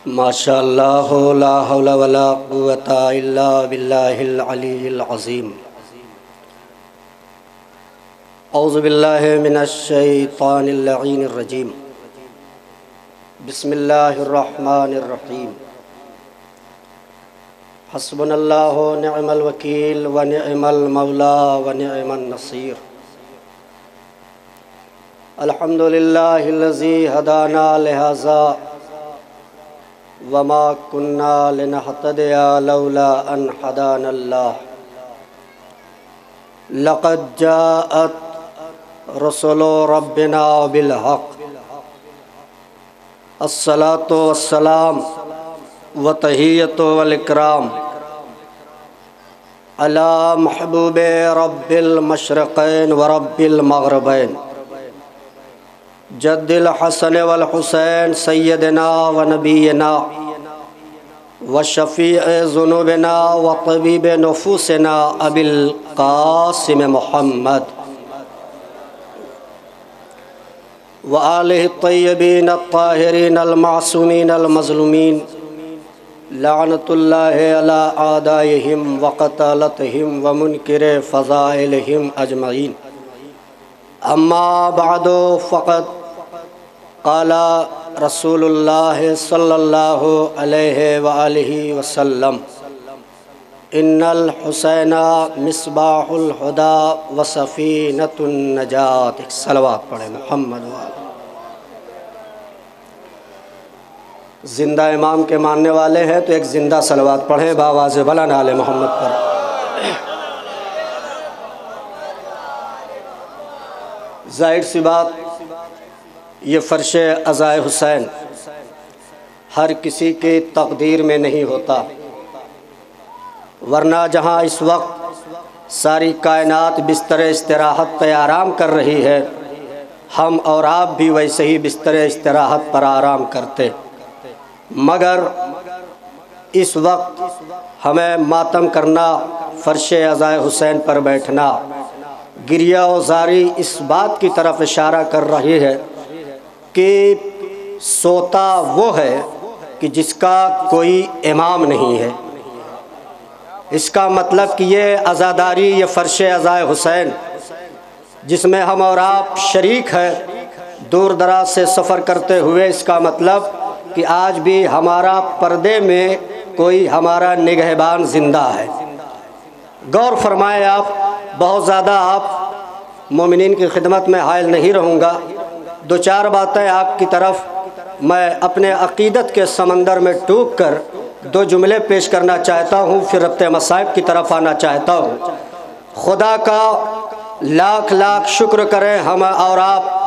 ماشاء اللہ لا حول ولا قوۃ الا باللہ العلی العظیم۔ اعوذ باللہ من الشیطان اللعین الرجیم۔ بسم اللہ الرحمن الرحیم۔ حسبنا اللہ نعم الوکیل ونعم المولا ونعم النصیر۔ الحمد للہ الذی ہدانا لہذا وما كنا لنهتدي لولا أن هدانا الله۔ لقد جاءت رسل ربنا بالحق۔ الصلاة والسلام وتحية والإكرام على محبوب رب المشرقين ورب المغربين جد الحسن والحسین سیدنا و نبینا و شفیع ذنوبنا و طبیب نفوسنا ابی القاسم محمد و آلہ الطیبین الطاہرین المعصومین المظلومین لعنت اللہ علی اعدائہم و قتالتہم و منکر فضائلہم اجمعین۔ اما بعد فقد قال رسول اللہ صلی اللہ علیہ وآلہ وسلم ان الحسین مصباح الہدی و سفینۃ النجات۔ صلوات پڑھیں محمد وآلہ۔ زندہ امام کے ماننے والے ہیں تو ایک زندہ صلوات پڑھیں بآواز بلند آل محمد پر۔ ظاہر سی بات یہ فرش عزائے حسین ہر کسی کی تقدیر میں نہیں ہوتا، ورنہ جہاں اس وقت ساری کائنات بستر استراحت پہ آرام کر رہی ہے، ہم اور آپ بھی ویسے ہی بستر استراحت پر آرام کرتے، مگر اس وقت ہمیں ماتم کرنا، فرش عزائے حسین پر بیٹھنا، گریہ و زاری اس بات کی طرف اشارہ کر رہی ہے کہ سوتا وہ ہے کہ جس کا کوئی امام نہیں ہے۔ اس کا مطلب کہ یہ عزاداری، یہ فرش عزائے حسین جس میں ہم اور آپ شریک ہیں، دور دراز سے سفر کرتے ہوئے، اس کا مطلب کہ آج بھی ہمارا پردے میں کوئی ہمارا نگہبان زندہ ہے۔ غور فرمائیں آپ، بہت زیادہ آپ مومنین کی خدمت میں حائل نہیں رہوں گا، دو چار باتیں آپ کی طرف میں اپنے عقیدت کے سمندر میں ڈوب کر دو جملے پیش کرنا چاہتا ہوں، پھر ربط مصائب کی طرف آنا چاہتا ہوں۔ خدا کا لاکھ لاکھ شکر کریں ہم اور آپ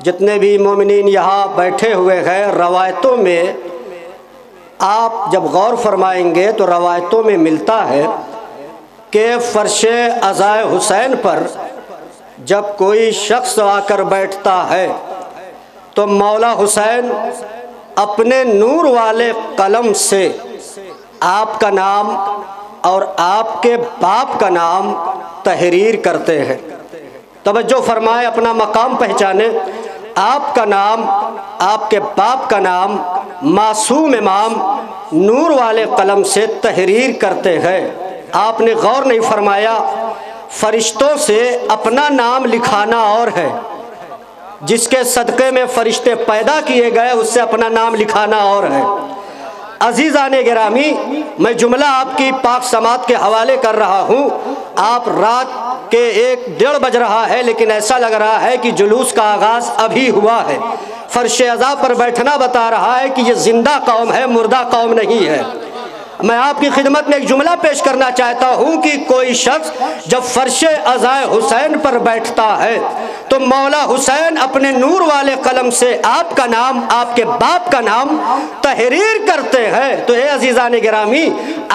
جتنے بھی مومنین یہاں بیٹھے ہوئے ہیں۔ روایتوں میں آپ جب غور فرمائیں گے تو روایتوں میں ملتا ہے کہ فرش عزائے حسین پر جب کوئی شخص آ کر بیٹھتا ہے تو مولا حسین اپنے نور والے قلم سے آپ کا نام اور آپ کے باپ کا نام تحریر کرتے ہیں۔ توجہ فرمائے، اپنا مقام پہچانے۔ آپ کا نام، آپ کے باپ کا نام معصوم امام نور والے قلم سے تحریر کرتے ہیں۔ آپ نے غور نہیں فرمایا، فرشتوں سے اپنا نام لکھانا اور ہے، جس کے صدقے میں فرشتے پیدا کیے گئے اس سے اپنا نام لکھانا اور ہے۔ عزیزان گرامی، میں جملہ آپ کی پاک سماعت کے حوالے کر رہا ہوں۔ آپ رات کے 1-1:30 بج رہا ہے، لیکن ایسا لگ رہا ہے کہ جلوس کا آغاز ابھی ہوا ہے۔ فرش عزا پر بیٹھنا بتا رہا ہے کہ یہ زندہ قوم ہے، مردہ قوم نہیں ہے۔ میں آپ کی خدمت میں ایک جملہ پیش کرنا چاہتا ہوں کہ کوئی شخص جب فرش عزائے حسین پر بیٹھتا ہے تو مولا حسین اپنے نور والے قلم سے آپ کا نام، آپ کے باپ کا نام تحریر کرتے ہیں۔ تو اے عزیزان گرامی،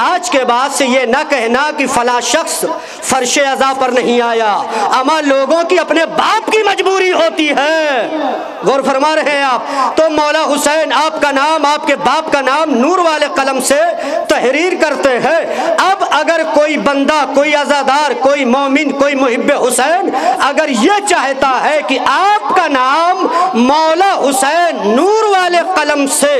آج کے بعد سے یہ نہ کہنا کہ فلاں شخص فرش عزا پر نہیں آیا، اما لوگوں کی اپنے باپ کی مجبوری ہوتی ہے۔ غور فرما رہے ہیں آپ؟ تو مولا حسین آپ کا نام، آپ کے باپ کا نام نور والے قلم سے تحریر کرتے ہیں۔ اب اگر کوئی بندہ، کوئی عزادار، کوئی مومن، کوئی محب حسین اگر یہ چاہتا ہے کہ آپ کا نام مولا حسین نور والے قلم سے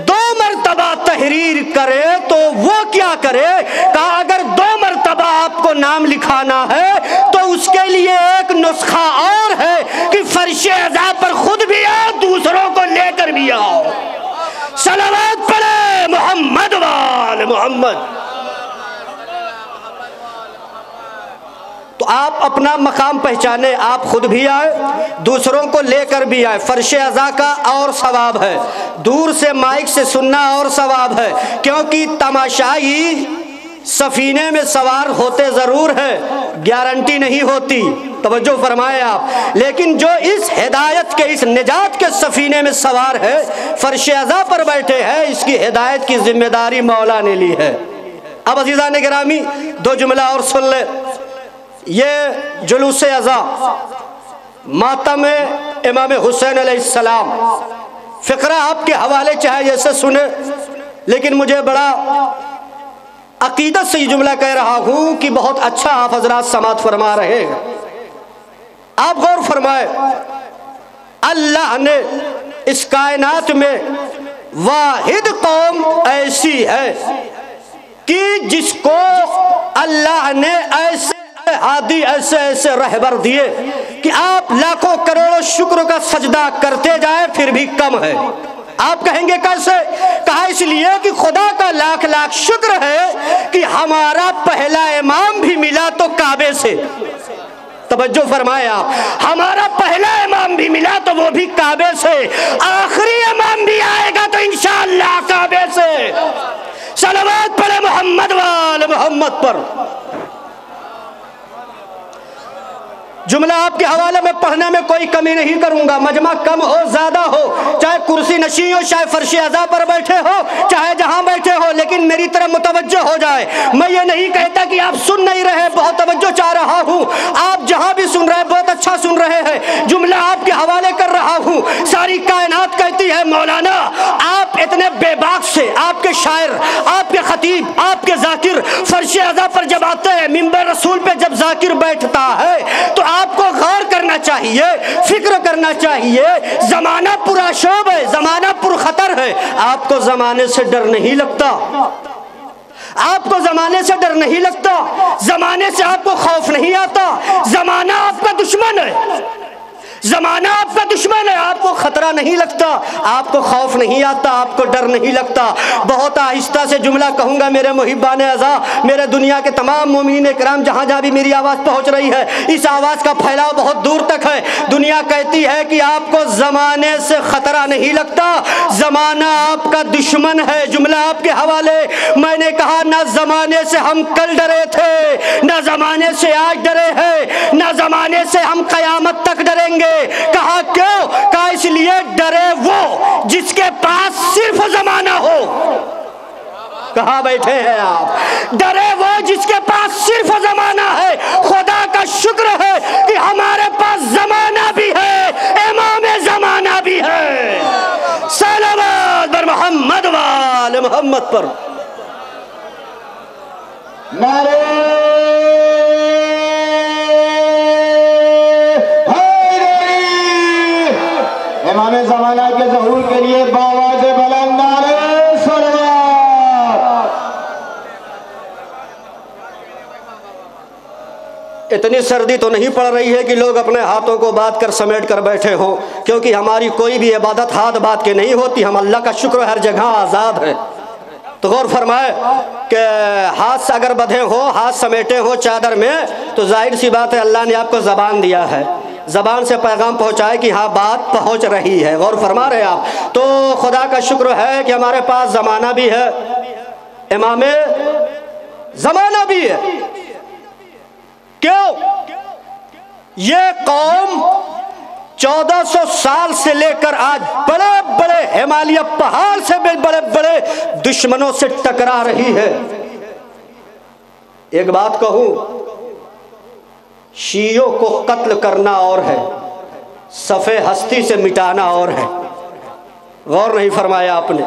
2 مرتبہ تحریر کرے تو وہ کیا کرے؟ کہا اگر 2 مرتبہ آپ کو نام لکھانا ہے تو اس کے لیے ایک نسخہ اور ہے کہ فرش عزا پر خود بھی آؤ، دوسروں کو لے کر بھی آؤ۔ صلوات پڑھے محمد وال محمد۔ تو آپ اپنا مقام پہچانے، آپ خود بھی آئے، دوسروں کو لے کر بھی آئے۔ فرش عزا کا اور ثواب ہے، دور سے مائک سے سننا اور ثواب ہے، کیونکہ تماشائی سفینے میں سوار ہوتے ضرور ہے، گارنٹی نہیں ہوتی، توجہ فرمائے آپ، لیکن جو اس ہدایت کے، اس نجات کے سفینے میں سوار ہے، فرش عزا پر بیٹھے ہیں، اس کی ہدایت کی ذمہ داری مولا نے لی ہے۔ اب عزیزان گرامی 2 جملہ اور سن لے۔ یہ جلوس عزا، ماتم امام حسین علیہ السلام، فقرہ آپ کے حوالے چاہے جیسے سنے، لیکن مجھے بڑا عقیدت سے یہ جملہ کہہ رہا ہوں کہ بہت اچھا آپ حضرات سماعت فرما رہے ہیں۔ آپ غور فرمائے، اللہ نے اس کائنات میں واحد قوم ایسی ہے کہ جس کو اللہ نے ایسے ہادی، ایسے رہبر دیے کہ آپ لاکھوں کروڑوں شکر کا سجدہ کرتے جائیں پھر بھی کم ہے۔ آپ کہیں گے کیسے؟ کہا اس لیے کہ خدا کا لاکھ لاکھ شکر ہے کہ ہمارا پہلا امام بھی ملا تو کعبے سے۔ توجہ فرمائے آپ، ہمارا پہلا امام بھی ملا تو وہ بھی کعبے سے، آخری امام بھی آئے گا تو انشاءاللہ کعبے سے۔ صلوات پڑھے محمد وال محمد پر۔ جملہ آپ کے حوالے میں پڑھنے میں کوئی کمی نہیں کروں گا، مجمع کم ہو زیادہ ہو، چاہے کرسی نشین ہو، چاہے فرش عزا پر بیٹھے ہو، چاہے جہاں بیٹھے ہو، لیکن میری طرف متوجہ ہو جائے۔ میں یہ نہیں کہتا کہ آپ سن نہیں رہے، بہت توجہ چاہ رہا ہوں، آپ جہاں بھی سن رہے بہت اچھا سن رہے ہیں، جملہ آپ کے حوالے کر رہا ہوں۔ ساری کائنات کہتی ہے مولانا آپ اتنے بے باک سے، آپ کے شاعر، آپ کے خطیب، آپ کے ذاکر فرش عزا پر جب آتے ہیں، منبر رسول پہ جب ذاکر بیٹھتا ہے تو آپ کو غور کرنا چاہیے، فکر کرنا چاہیے، زمانہ پرآشوب ہے، زمانہ پر خطر ہے، آپ کو زمانے سے ڈر نہیں لگتا، آپ کو زمانے سے ڈر نہیں لگتا، زمانے سے آپ کو خوف نہیں آتا، زمانہ آپ کا دشمن ہے، زمانہ آپ کا دشمن ہے، آپ کو خطرہ نہیں لگتا، آپ کو خوف نہیں آتا، آپ کو ڈر نہیں لگتا۔ بہت آہستہ سے جملہ کہوں گا میرے محبان اعزا، میرے دنیا کے تمام مومنین کرام جہاں جہاں بھی میری آواز پہنچ رہی ہے، اس آواز کا پھیلاؤ بہت دور تک ہے۔ دنیا کہتی ہے کہ آپ کو زمانے سے خطرہ نہیں لگتا، زمانہ آپ کا دشمن ہے۔ جملہ آپ کے حوالے، میں نے کہا نہ زمانے سے ہم کل ڈرے تھے، نہ زمانے سے آج ڈرے ہیں، نہ زمانے سے ہم قیامت تک ڈریں گے۔ کہا کیوں؟ کہا اس لیے ڈرے وہ جس کے پاس صرف زمانہ ہو۔ کہاں بیٹھے ہیں آپ؟ ڈرے وہ جس کے پاس صرف زمانہ ہے۔ خدا کا شکر ہے کہ ہمارے پاس زمانہ بھی ہے، امام زمانہ بھی ہے۔ صلوات بر محمد وال محمد پر۔ امام زمانہ کے ظہور کے لیے باواز بلند نعرہ صلوات۔ اتنی سردی تو نہیں پڑ رہی ہے کہ لوگ اپنے ہاتھوں کو باندھ کر سمیٹ کر بیٹھے ہوں، کیونکہ ہماری کوئی بھی عبادت ہاتھ باندھ کے نہیں ہوتی، ہم اللہ کا شکر ہر جگہ آزاد ہے۔ تو غور فرمائے کہ ہاتھ سے اگر بدھے ہوں، ہاتھ سمیٹے ہوں چادر میں، تو ظاہر سی بات ہے اللہ نے آپ کو زبان دیا ہے، زبان سے پیغام پہنچائے کہ ہاں بات پہنچ رہی ہے۔ غور فرما رہے آپ؟ تو خدا کا شکر ہے کہ ہمارے پاس زمانہ بھی ہے، امام زمانہ بھی ہے۔ کیوں؟ یہ قوم 1400 سال سے لے کر آج بڑے بڑے ہمالیہ پہاڑ سے بڑے بڑے دشمنوں سے ٹکرا رہی ہے۔ ایک بات کہوں، شیعوں کو قتل کرنا اور ہے، صف ہستی سے مٹانا اور ہے۔ غور نہیں فرمایا آپ نے؟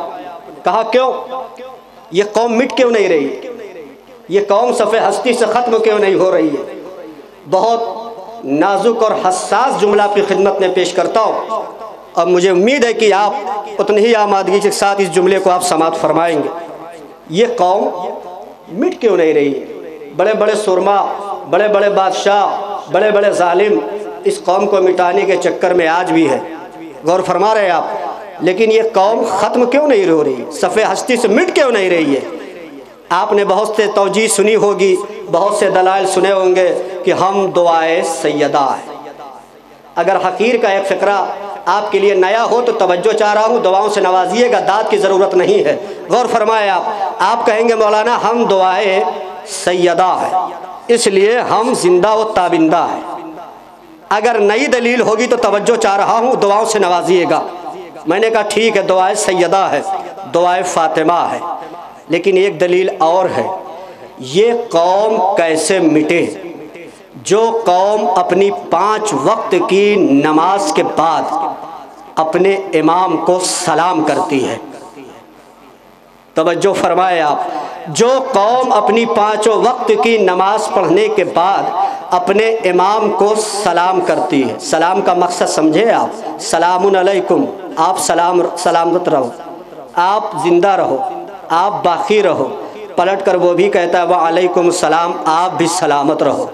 کہا کیوں؟ یہ قوم مٹ کیوں نہیں رہی؟ یہ قوم صف ہستی سے ختم کیوں نہیں ہو رہی ہے؟ بہت نازک اور حساس جملہ آپ کی خدمت میں پیش کرتا ہوں، اور مجھے امید ہے کہ آپ اتنی ہی آمادگی کے ساتھ اس جملے کو آپ سماعت فرمائیں گے۔ یہ قوم مٹ کیوں نہیں رہی ہے؟ بڑے بڑے سرما، بڑے بڑے بادشاہ، بڑے بڑے ظالم اس قوم کو مٹانے کے چکر میں آج بھی ہے، غور فرما رہے ہیں آپ، لیکن یہ قوم ختم کیوں نہیں ہو رہی؟ صف ہستی سے مٹ کیوں نہیں رہی ہے؟ آپ نے بہت سے توجیہ سنی ہوگی، بہت سے دلائل سنے ہوں گے کہ ہم دعائے سیدہ ہیں۔ اگر حقیر کا ایک فقرہ آپ کے لیے نیا ہو تو توجہ چاہ رہا ہوں، دعاؤں سے نوازیے گا، داد کی ضرورت نہیں ہے، غور فرمائے آپ کہیں گے مولانا ہم دعائے سیدہ ہیں، اس لیے ہم زندہ و تابندہ ہیں۔ اگر نئی دلیل ہوگی تو توجہ چاہ رہا ہوں، دعاؤں سے نوازیے گا۔ میں نے کہا ٹھیک ہے، دعائے سیدہ ہے، دعائے فاطمہ ہے، لیکن ایک دلیل اور ہے۔ یہ قوم کیسے مٹے؟ جو قوم اپنی 5 وقت کی نماز کے بعد اپنے امام کو سلام کرتی ہے، توجہ فرمائے آپ، جو قوم اپنی 5 وقت کی نماز پڑھنے کے بعد اپنے امام کو سلام کرتی ہے۔ سلام کا مقصد سمجھے آپ؟ سلام علیکم، آپ سلامت رہو، آپ زندہ رہو، آپ باقی رہو، پلٹ کر وہ بھی کہتا ہے وعلیکم السلام، آپ بھی سلامت رہو۔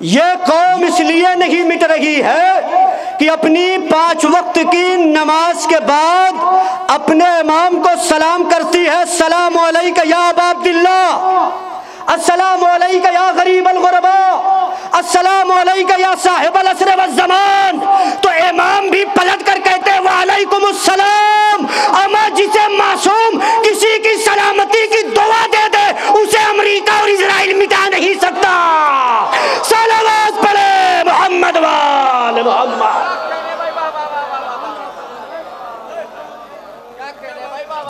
یہ قوم اس لیے نہیں مٹ رہی ہے کہ اپنی 5 وقت کی نماز کے بعد اپنے امام کو سلام کرتی ہے، السلام علیکہ یا ابا عبداللہ، السلام علیکہ یا غریب الغرباء، السلام علیکہ یا صاحب العصر والزمان، تو امام بھی پلٹ کر کہتے ہیں وعلیکم السلام۔ اما جسے معصوم کسی کی سلامتی کی دعا دے دے اسے امریکہ اور اسرائیل مٹا نہیں سکتا۔ صلوات پڑھے محمد وآل محمد۔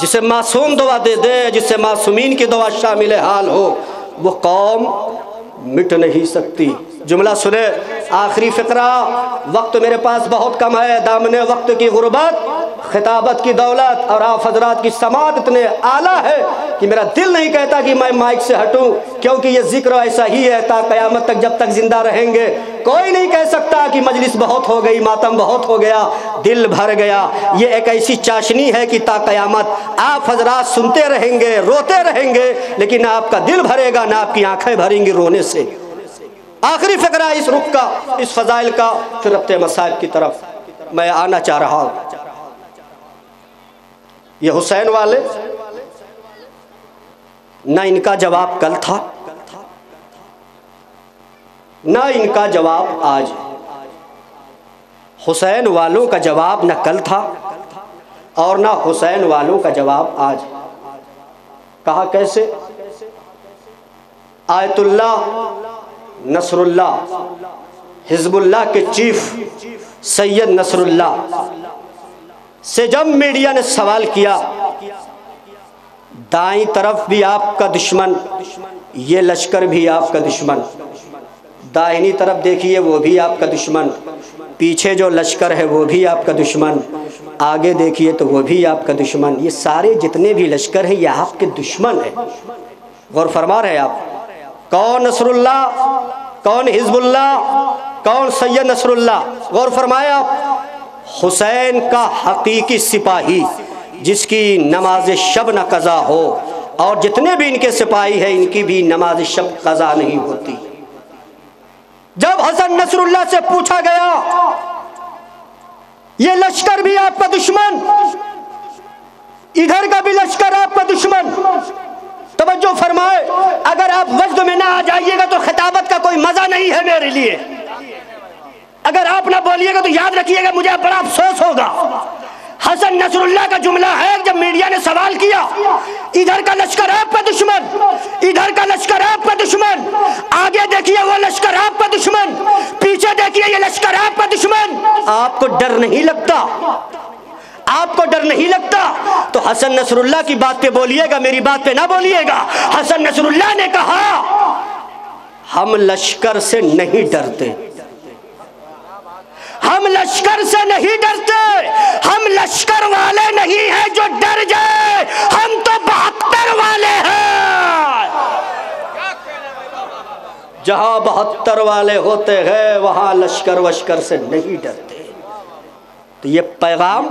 جسے معصوم دعا دے دے، جسے معصومین کی دعا شامل حال ہو، وہ قوم مٹ نہیں سکتی۔ جملہ سنے، آخری فقرہ، وقت میرے پاس بہت کم ہے، دامن وقت کی غربت، خطابت کی دولت اور آپ حضرات کی سماعت اتنے اعلیٰ ہے کہ میرا دل نہیں کہتا کہ میں مائک سے ہٹوں، کیونکہ یہ ذکر ایسا ہی ہے تا قیامت تک جب تک زندہ رہیں گے۔ کوئی نہیں کہہ سکتا کہ مجلس بہت ہو گئی، ماتم بہت ہو گیا، دل بھر گیا۔ یہ ایک ایسی چاشنی ہے کہ تا قیامت آپ حضرات سنتے رہیں گے، روتے رہیں گے، لیکن نہ آپ کا دل بھرے گا، نہ آپ کی آنکھیں بھریں گی رونے سے۔ آخری فقرہ اس رخ کا، اس فضائل کا، پھر ربط مصائب کی طرف میں آنا چاہ رہا ہوں۔ یہ حسین والے، نہ ان کا جواب کل تھا، نہ ان کا جواب آج ہے۔ حسین والوں کا جواب نہ کل تھا اور نہ حسین والوں کا جواب آج ہے۔ کہا کیسے؟ آیت اللہ نصر اللہ، حزب اللہ کے چیف سید نصر اللہ سے جب میڈیا نے سوال کیا، دائیں طرف بھی آپ کا دشمن، یہ لشکر بھی آپ کا دشمن، دائنی طرف دیکھیے وہ بھی آپ کا دشمن، پیچھے جو لشکر ہے وہ بھی آپ کا دشمن، آگے دیکھیے تو وہ بھی آپ کا دشمن، یہ سارے جتنے بھی لشکر ہیں یہ آپ کے دشمن ہیں۔ غور فرما رہے ہیں آپ؟ کون نصر اللہ، کون حزب اللہ، کون سید نصر اللہ؟ غور فرمایا آپ؟ حسین کا حقیقی سپاہی جس کی نماز شب نہ قضا ہو، اور جتنے بھی ان کے سپاہی ہیں ان کی بھی نماز شب قضا نہیں ہوتی۔ جب حسن نصر اللہ سے پوچھا گیا یہ لشکر بھی آپ کا دشمن، ادھر کا بھی لشکر آپ کا دشمن، توجہ فرمائے، اگر آپ وجد میں نہ آ جائیے گا تو خطابت کا کوئی مزہ نہیں ہے میرے لیے، اگر آپ نہ بولیے گا تو یاد رکھیے گا مجھے بڑا افسوس ہوگا۔ حسن نصر اللہ کا جملہ ہے، جب میڈیا نے سوال کیا ادھر کا لشکر آپ کا دشمن، ادھر کا لشکر آپ کا دشمن، آگے دیکھیے وہ لشکر آپ کا دشمن، پیچھے دیکھیے یہ لشکر آپ کا دشمن، آپ کو ڈر نہیں لگتا؟ آپ کو ڈر نہیں لگتا؟ تو حسن نصر اللہ کی بات پہ بولیے گا، میری بات پہ نہ بولیے گا۔ حسن نصر اللہ نے کہا ہم لشکر سے نہیں ڈرتے، ہم لشکر سے نہیں ڈرتے، ہم لشکر والے نہیں ہیں جو ڈر جائے، ہم تو 72 والے ہیں۔ جہاں 72 والے ہوتے ہیں وہاں لشکر وشکر سے نہیں ڈرتے۔ تو یہ پیغام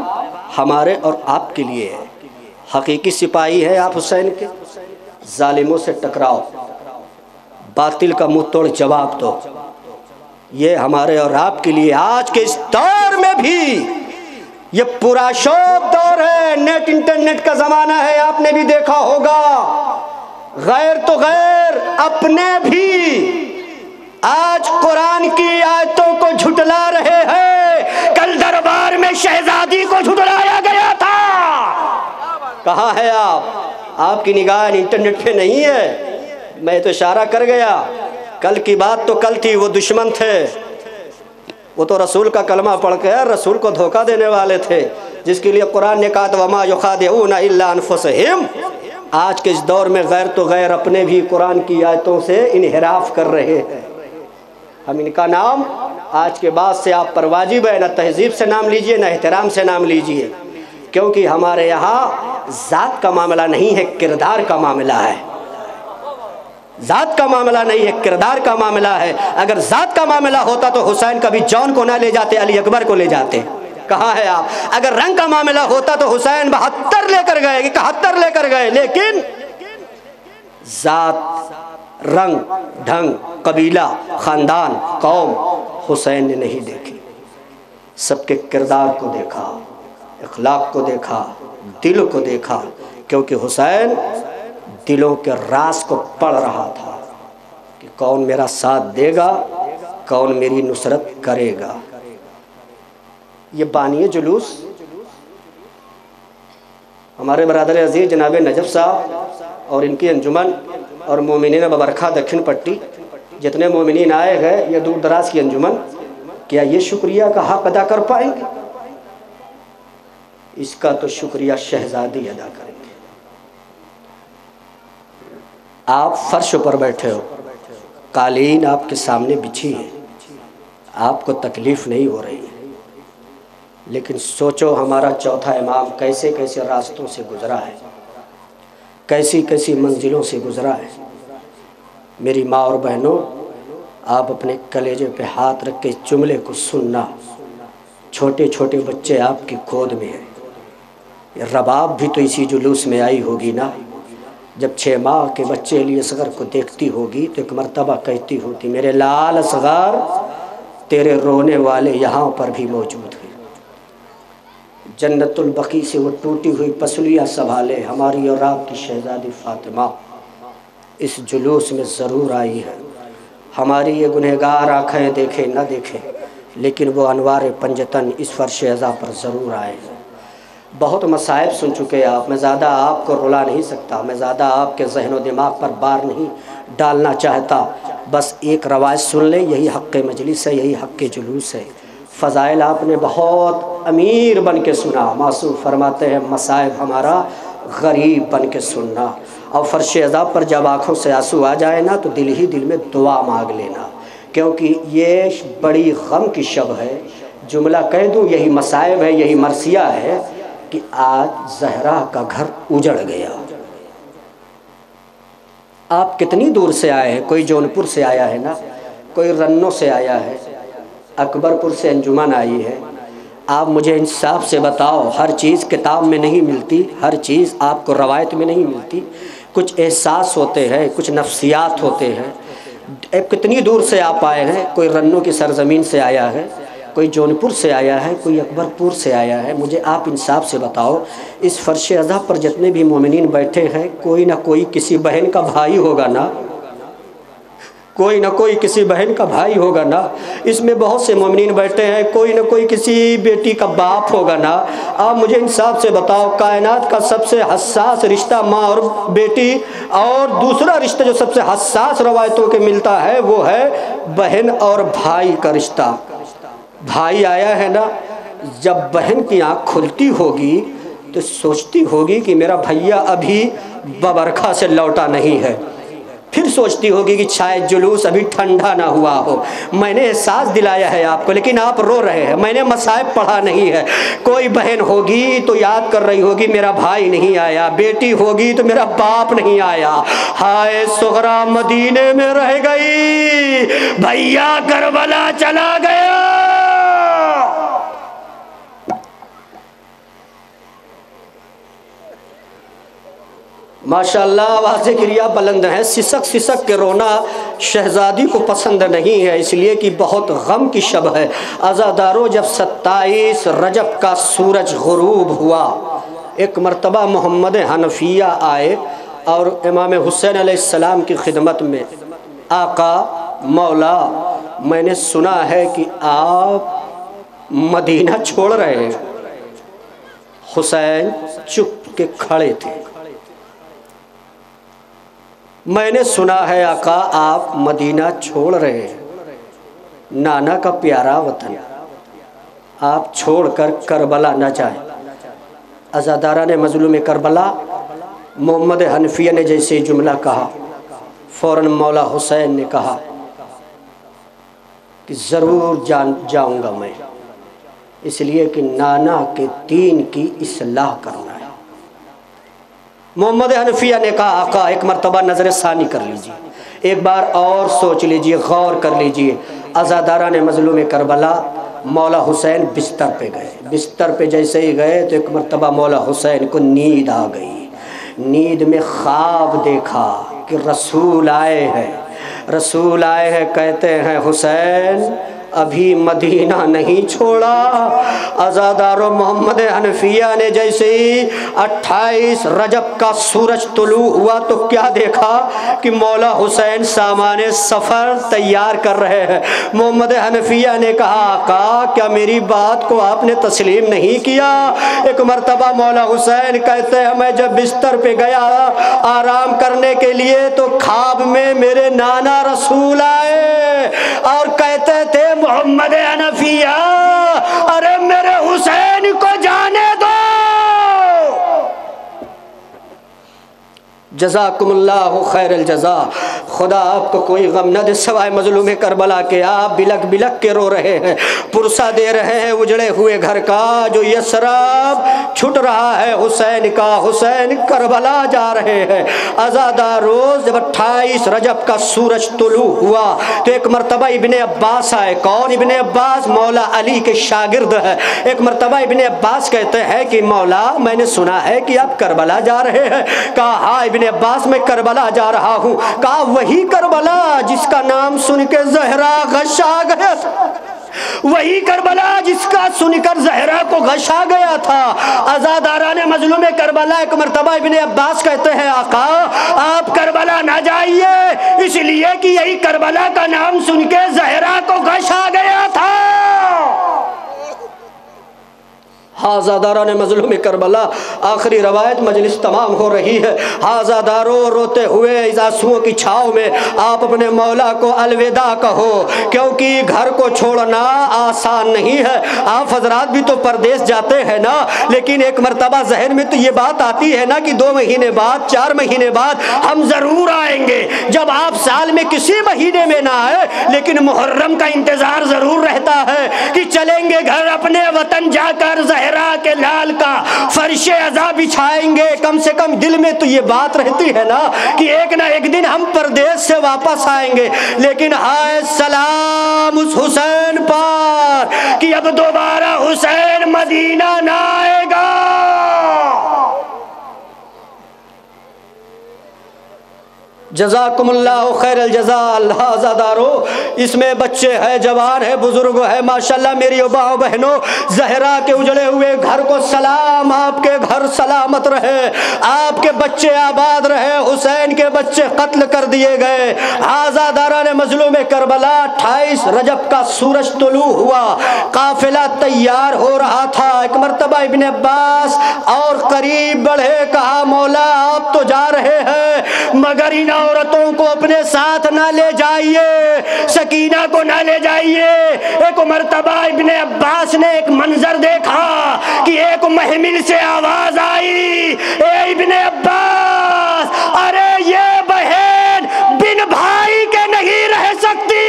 ہمارے اور آپ کے لیے ہے۔ حقیقی سپاہی ہے آپ حسین کے، ظالموں سے ٹکراؤ، باطل کا منہ توڑ جواب دو۔ یہ ہمارے اور آپ کے لیے آج کے اس دور میں بھی، یہ پورا شوق دور ہے، نیٹ انٹرنیٹ کا زمانہ ہے، آپ نے بھی دیکھا ہوگا۔ غیر تو غیر اپنے بھی آج قرآن کی آیتوں کو جھٹلا رہے ہیں۔ کل دربار میں شہزادی کو جھٹلایا گیا تھا۔ کہاں ہے آپ کی نگاہ انٹرنیٹ پہ نہیں ہے؟ میں تو اشارہ کر گیا، کل کی بات تو کل تھی، وہ دشمن تھے، وہ تو رسول کا کلمہ پڑھ کے رسول کو دھوکہ دینے والے تھے، جس کے لیے قرآن نے کہا وَمَا يُخَادِعُونَ إِلَّا أَنفُسَهُمْ۔ آج کے اس دور میں غیر تو غیر اپنے بھی قرآن کی آیتوں سے انحراف کر رہے ہیں۔ ہم ان کا نام آج کے بعد سے آپ پر واجب ہے، نہ تہذیب سے نام لیجئے نہ احترام سے نام لیجئے، کیونکہ ہمارے یہاں ذات کا معاملہ نہیں ہے، کردار کا معاملہ ہے۔ ذات کا معاملہ نہیں ہے، کردار کا معاملہ ہے۔ اگر ذات کا معاملہ ہوتا تو حسین کبھی جون کو نہ لے جاتے، علی اکبر کو لے جاتے۔ کہاں ہے آپ؟ اگر رنگ کا معاملہ ہوتا تو حسین 72 لے کر گئے، 71 لے کر گئے، لیکن ذات، رنگ، ڈھنگ، قبیلہ، خاندان، قوم حسین نے نہیں دیکھی۔ سب کے کردار کو دیکھا، اخلاق کو دیکھا، دل کو دیکھا، کیونکہ حسین دلوں کے راز کو پڑھ رہا تھا کہ کون میرا ساتھ دے گا، کون میری نصرت کرے گا۔ یہ بانی جلوس ہمارے برادر عزیز جناب نجف صاحب اور ان کی انجمن اور مومنین ببرکھا دکھن پٹی جتنے مومنین آئے ہیں، یہ دور دراز کی انجمن، کیا یہ شکریہ کا حق ادا کر پائیں گے؟ اس کا تو شکریہ شہزادی ادا کریں گے۔ آپ فرش پر بیٹھے ہو، قالین آپ کے سامنے بچھی ہے، آپ کو تکلیف نہیں ہو رہی ہے، لیکن سوچو ہمارا چوتھا امام کیسے کیسے راستوں سے گزرا ہے، کیسی کیسی منزلوں سے گزرا ہے۔ میری ماں اور بہنوں، آپ اپنے کلیجے پہ ہاتھ رکھ کے اس جملے کو سننا، چھوٹے چھوٹے بچے آپ کی گود میں ہیں۔ یہ رباب بھی تو اسی جلوس میں آئی ہوگی نا؟ جب 6 ماہ کے بچے علی اصغر کو دیکھتی ہوگی تو ایک مرتبہ کہتی ہوتی، میرے لال اصغر، تیرے رونے والے یہاں پر بھی موجود ہیں۔ جنت البقیع سے وہ ٹوٹی ہوئی پسلیاں سنبھالے ہماری اور آپ کی شہزادی فاطمہ اس جلوس میں ضرور آئی ہے۔ ہماری یہ گنہگار آنکھیں دیکھیں نہ دیکھیں، لیکن وہ انوار پنجتن اس فرش عزا پر ضرور آئے ہیں۔ بہت مصائب سن چکے آپ، میں زیادہ آپ کو رلا نہیں سکتا، میں زیادہ آپ کے ذہن و دماغ پر بار نہیں ڈالنا چاہتا، بس ایک روایت سن لیں، یہی حق مجلس ہے، یہی حق جلوس ہے۔ فضائل آپ نے بہت امیر بن کے سنا، معصوم فرماتے ہیں مصائب ہمارا غریب بن کے سننا، اور فرش عزا پر جب آنکھوں سے آنسو آ جائے نا تو دل ہی دل میں دعا مانگ لینا، کیونکہ یہ بڑی غم کی شب ہے۔ جملہ کہہ دوں، یہی مصائب ہے، یہی مرثیہ ہے کہ آج زہرا کا گھر اجڑ گیا۔ آپ کتنی دور سے آئے ہیں، کوئی جونپور سے آیا ہے نا، کوئی رنوں سے آیا ہے، اکبرپور سے انجمن آئی ہے۔ آپ مجھے انصاف سے بتاؤ، ہر چیز کتاب میں نہیں ملتی، ہر چیز آپ کو روایت میں نہیں ملتی، کچھ احساس ہوتے ہیں، کچھ نفسیات ہوتے ہیں۔ کتنی دور سے آپ آئے ہیں، کوئی رنوں کی سرزمین سے آیا ہے، کوئی جونپور سے آیا ہے، کوئی اکبرپور سے آیا ہے۔ مجھے آپ انصاف سے بتاؤ، اس فرش عزا پر جتنے بھی مومنین بیٹھے ہیں، کوئی نہ کوئی کسی بہن کا بھائی ہوگا نا، کوئی نہ کوئی کسی بہن کا بھائی ہوگا نا۔ اس میں بہت سے مومنین بیٹھے ہیں، کوئی نہ کوئی کسی بیٹی کا باپ ہوگا نا۔ آپ مجھے انصاف سے بتاؤ، کائنات کا سب سے حساس رشتہ ماں اور بیٹی، اور دوسرا رشتہ جو سب سے حساس روایتوں کے ملتا ہے وہ ہے بہن اور بھائی کا رشتہ۔ بھائی آیا ہے نا، جب بہن کی آنکھ کھلتی ہوگی تو سوچتی ہوگی کہ میرا بھیا ابھی ببرکھا سے لوٹا نہیں ہے، پھر سوچتی ہوگی کہ شاید جلوس ابھی ٹھنڈا نہ ہوا ہو۔ میں نے احساس دلایا ہے آپ کو، لیکن آپ رو رہے ہیں، میں نے مصائب پڑھا نہیں ہے۔ کوئی بہن ہوگی تو یاد کر رہی ہوگی میرا بھائی نہیں آیا، بیٹی ہوگی تو میرا باپ نہیں آیا، ہائے سغرا مدینے میں رہ گئی، بھیا کربلا چلا گیا۔ ماشاءاللہ آواز گریہ بلند ہے، سسک سسک کے رونا شہزادی کو پسند نہیں ہے، اس لیے کہ بہت غم کی شب ہے۔ عزادارو جب 27 رجب کا سورج غروب ہوا، ایک مرتبہ محمد حنفیہ آئے اور امام حسین علیہ السلام کی خدمت میں، آقا مولا میں نے سنا ہے کہ آپ مدینہ چھوڑ رہے ہیں۔ حسین چپ کے کھڑے تھے۔ میں نے سنا ہے آقا آپ مدینہ چھوڑ رہے ہیں، نانا کا پیارا وطن، آپ چھوڑ کر کربلا نہ جائیں۔ عزاداران مظلوم کربلا، محمد حنفیہ نے جیسے جملہ کہا، فوراً مولا حسین نے کہا کہ ضرور جاؤں گا میں، اس لیے کہ نانا کے دین کی اصلاح کرنا ہے۔ محمد حنفیہ نے کہا آقا ایک مرتبہ نظر ثانی کر لیجئے، ایک بار اور سوچ لیجئے، غور کر لیجئے۔ عزاداران مظلوم کربلا، مولا حسین بستر پہ گئے، بستر پہ جیسے ہی گئے تو ایک مرتبہ مولا حسین کو نیند آ گئی۔ نیند میں خواب دیکھا کہ رسول آئے ہیں، رسول آئے ہیں، کہتے ہیں حسین ابھی مدینہ نہیں چھوڑا۔ عزادارو محمد حنفیہ نے جیسے ہی 28 رجب کا سورج طلوع ہوا تو کیا دیکھا کہ مولا حسین سامان سفر تیار کر رہے ہیں۔ محمد حنفیہ نے کہا آقا کیا میری بات کو آپ نے تسلیم نہیں کیا؟ ایک مرتبہ مولا حسین کہتے ہیں میں جب بستر پہ گیا آرام کرنے کے لیے تو خواب میں میرے نانا رسول آئے اور کہتے تھے محمد حنفیہ ارے میرے حسین کو جانے دو۔ جزاکم اللہ خیر الجزا، خدا آپ کو کوئی غم نہ دے سوائے مظلوم کربلا کے۔ آپ بلک بلک کے رو رہے ہیں، پرسہ دے رہے ہیں اجڑے ہوئے گھر کا جو یسرب چھٹ رہا ہے حسین کا، حسین کربلا جا رہے ہیں۔ عزادار روز جب 28 رجب کا سورج طلوع ہوا تو ایک مرتبہ ابن عباس آئے۔ کون ابن عباس؟ مولا علی کے شاگرد ہے۔ ایک مرتبہ ابن عباس کہتے ہیں کہ مولا میں نے سنا ہے کہ آپ کربلا جا رہے ہیں۔ کہا ہاں ابن عباس میں کربلا جا رہا ہوں۔ کہا وہی کربلا جس کا نام سن کے زہرا غش آ گیا تھا، وہی کربلا جس کا سن کر زہرا کو غش آ گیا تھا۔ عزاداران مظلوم کربلا ایک مرتبہ ابن عباس کہتے ہیں آقا آپ کربلا نہ جائیے، اس لیے کہ یہی کربلا کا نام سن کے زہرا کو غش آ گیا تھا۔ عزاداران مظلوم کربلا، آخری روایت مجلس تمام ہو رہی ہے۔ عزادارو روتے ہوئے اس آنسوؤں کی چھاؤں میں آپ اپنے مولا کو الوداع کہو، کیونکہ گھر کو چھوڑنا آسان نہیں ہے۔ آپ حضرات بھی تو پردیس جاتے ہیں نا، لیکن ایک مرتبہ ذہن میں تو یہ بات آتی ہے نا کہ 2 مہینے بعد 4 مہینے بعد ہم ضرور آئیں گے۔ جب آپ سال میں کسی مہینے میں نہ آئے لیکن محرم کا انتظار ضرور رہتا ہے کہ چلیں گے گھر اپنے وطن جا کر کے لال کا فرش عزا بچھائیں گے۔ کم سے کم دل میں تو یہ بات رہتی ہے نا کہ ایک نہ ایک دن ہم پردیس سے واپس آئیں گے، لیکن ہائے سلام اس حسین پر کہ اب دوبارہ حسین مدینہ نہ آئے گا۔ جزاکم اللہ خیر الجزا۔ اللہ عزادارو اس میں بچے ہیں، جوان ہے، بزرگ ہے، ماشاءاللہ میری ماں بہنوں، زہرا کے اجڑے ہوئے گھر کو سلام، آپ کے گھر سلامت رہے، آپ کے بچے آباد رہے، حسین کے بچے قتل کر دیے گئے۔ عزاداران مظلوم کربلا 28 رجب کا سورج طلوع ہوا، قافلہ تیار ہو رہا تھا۔ ایک مرتبہ ابن عباس اور قریب بڑھے، کہا مولا آپ تو جا رہے ہیں مگر ان عورتوں کو اپنے ساتھ نہ لے جائیے، سکینہ کو نہ لے جائیے۔ ایک مرتبہ ابن عباس نے ایک منظر دیکھا کہ ایک محمل سے آواز آئی، اے ابن عباس ارے یہ بہن بن بھائی کے نہیں رہ سکتی۔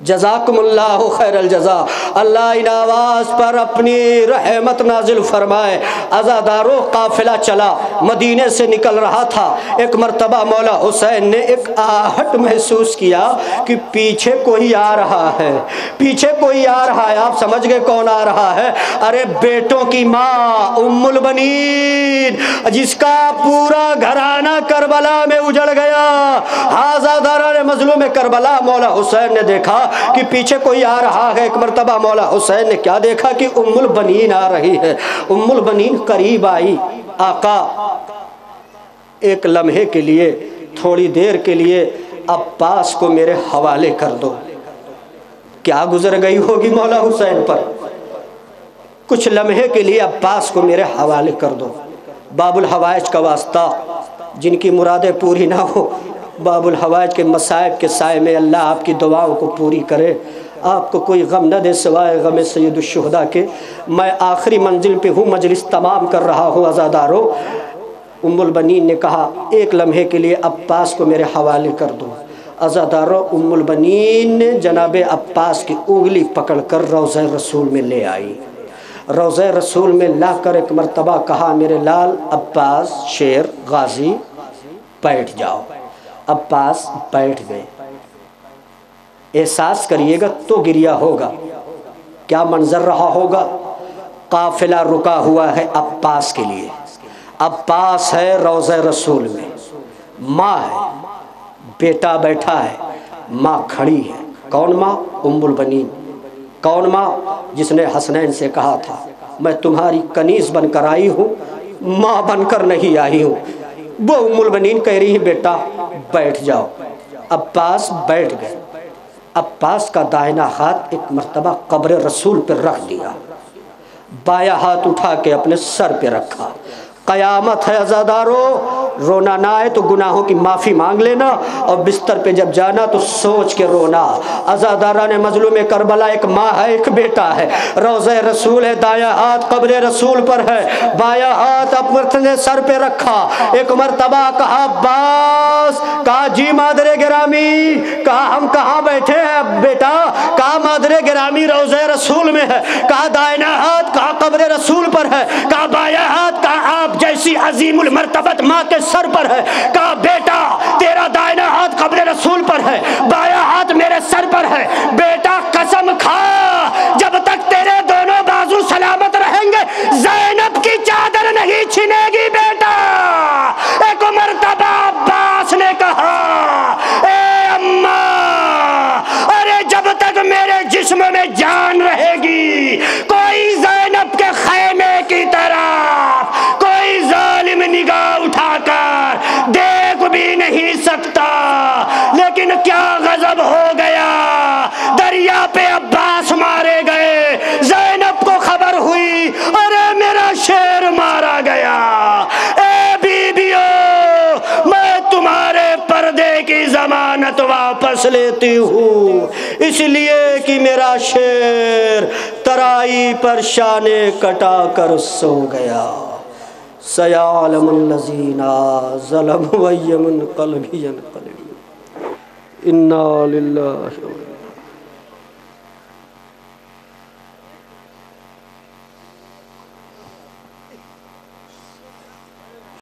جزاکم اللہ خیر الجزا۔ اللہ ان آواز پر اپنی رحمت نازل فرمائے۔ عزادارو قافلہ چلا، مدینے سے نکل رہا تھا۔ ایک مرتبہ مولا حسین نے ایک آہٹ محسوس کیا کہ پیچھے کوئی آ رہا ہے، پیچھے کوئی آ رہا ہے۔ آپ سمجھ گئے کون آ رہا ہے؟ ارے بیٹوں کی ماں ام البنین، جس کا پورا گھرانہ کربلا میں اجڑ گیا۔ عزاداران مظلوم کربلا، مولا حسین نے دیکھا کہ پیچھے کوئی آ رہا ہے۔ ایک مرتبہ مولا حسین نے کیا دیکھا کہ ام البنین آ رہی ہے۔ ام البنین قریب آئی، آقا ایک لمحے کے لیے، تھوڑی دیر کے لیے عباس کو میرے حوالے کر دو۔ کیا گزر گئی ہوگی مولا حسین پر؟ کچھ لمحے کے لیے عباس کو میرے حوالے کر دو۔ باب الحوائج کا واسطہ، جن کی مرادیں پوری نہ ہو، باب الحوائج کے مصائب کے سائے میں اللہ آپ کی دعاؤں کو پوری کرے، آپ کو کوئی غم نہ دے سوائے غم سید الشہداء کے۔ میں آخری منزل پہ ہوں، مجلس تمام کر رہا ہوں۔ عزادارو، ام البنین نے کہا ایک لمحے کے لیے عباس کو میرے حوالے کر دو۔ عزادارو، ام البنین نے جناب عباس کی انگلی پکڑ کر روضہ رسول میں لے آئی۔ روضہ رسول میں لا کر ایک مرتبہ کہا میرے لال عباس شیر غازی بیٹھ جاؤ۔ عباس بیٹھ گئے۔ احساس کریے گا تو گریہ ہوگا، کیا منظر رہا ہوگا۔ قافلہ رکا ہوا ہے عباس کے لیے، عباس ہے روضہ رسول میں، ماں ہے، بیٹا بیٹھا ہے، ماں کھڑی ہے۔ کون ماں؟ ام البنین۔ کون ماں؟ جس نے حسنین سے کہا تھا میں تمہاری کنیز بن کر آئی ہوں، ماں بن کر نہیں آئی ہوں۔ وہ ام البنین کہہ رہی ہے بیٹا بیٹھ جاؤ۔ عباس بیٹھ گئے۔ عباس کا دائنا ہاتھ ایک مرتبہ قبر رسول پر رکھ دیا، بایاں ہاتھ اٹھا کے اپنے سر پہ رکھا۔ قیامت ہے عزادارو، رونا نہ آئے تو گناہوں کی معافی مانگ لینا، اور بستر پہ جب جانا تو سوچ کے رونا۔ عزاداران مظلوم کربلا، ایک ماں ہے ایک بیٹا ہے، روضہ رسول ہے، دایاں ہاتھ قبر رسول پر ہے، بایاں ہاتھ اپنے سر پہ رکھا۔ ایک مرتبہ کہا عباس، کہا جی مادر گرامی، کہا ہم کہاں بیٹھے ہیں بیٹا؟ کہا مادر گرامی روضہ رسول میں ہے۔ کہا دائنا ہاتھ؟ کہا قبر رسول پر ہے۔ کہا بایاں ہاتھ؟ کہا آپ جیسی عظیم المرتبت ماں کے سر پر ہے۔ کہا بیٹا تیرا دائنا ہاتھ قبر رسول پر ہے، بایاں ہاتھ میرے سر پر ہے۔ بیٹا قسم کھا جب تک تیرے دونوں بازو سلامت رہیں گے زینب کی چادر نہیں چھنے گی بیٹا۔ ایک مرتبہ عباس نے کہا اے اماں، ارے جب تک میرے جسم میں جان رہے گی کوئی زینب کے خیمے کی طرف کوئی ظالم نگاہ اٹھا کر دیکھ بھی نہیں سکتا۔ لیکن کیا غضب ہو گیا، دریا پہ عباس مارے گئے، زینب کو خبر ہوئی ارے میرا شیر مارا گیا۔ اے بیبیو، میں تمہارے پردے کی ضمانت واپس لیتی ہوں، اس لیے کہ میرا شیر ترائی پر شانے کٹا کر سو گیا۔ سیعلم الذین ظلموا أَيَّ مُنقلب ينقلبون۔ انا للہ